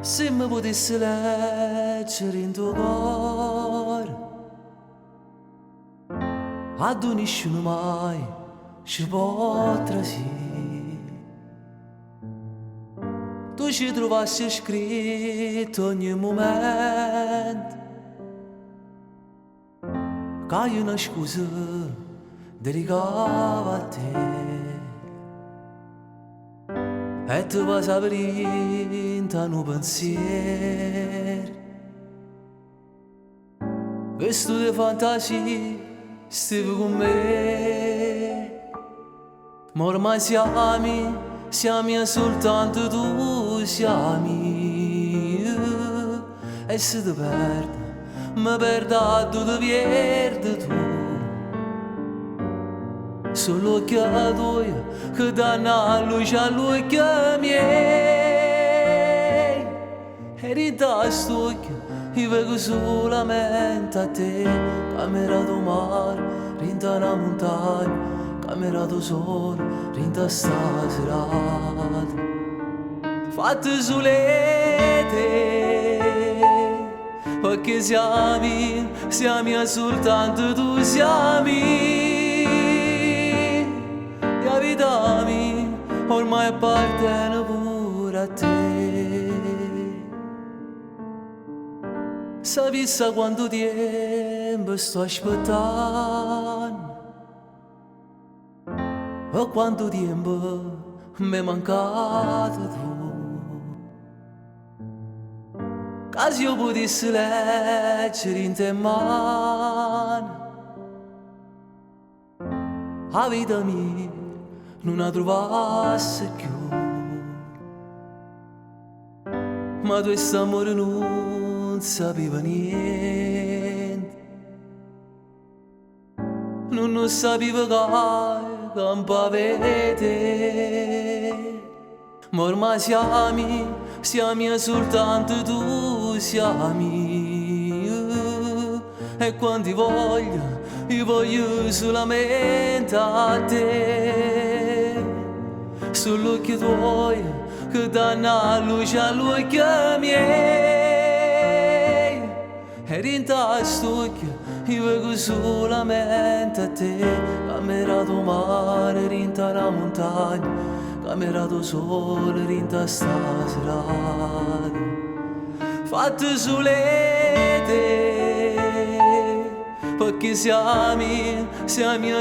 Se mi potessi leggere in tuo cuore, ad nessuno mai ci potrà sì. Tu ci trovassi scritto ogni momento che hai una scusa dedicata a te. E tu passa per in un pensiero, questo di fantasia stivi con me. Ma ormai siamo soltanto tu, siamo io. E se ti perdo, mi perdo, tu ti perdi tu. Solo che a toi che danno a luce a lui che miei. E rinda stucchio, io vedo solamente a te. Camera do mare, rinda una montagna, camera do sole, rinda sta serata. Fatte solete, perché siamo soltanto tu, siamo. La vita mia ormai appartiene pure a te. Sapessi quanto tempo sto aspettando e quanto tempo mi è mancato tu. Che se io potessi leggere in te mano la vita mia non la trovasse più. Ma tu questo amore non sapeva niente, non sapeva che campa vede. Ma ormai siamo soltanto tu, siamo io. E quando io voglio solamente a te. Sull'occhio tuoi che danno a luce a lui che miei. E rinda st'occhio io vedo solamente a te. Camera do mare, rinda la montagna, camera do sole, rinda sta serata. Fatte solete, perché siamo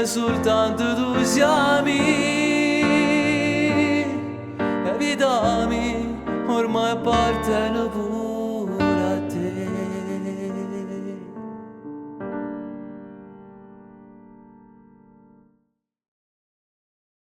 soltanto tu, siamo. La vita mia ormai appartiene pure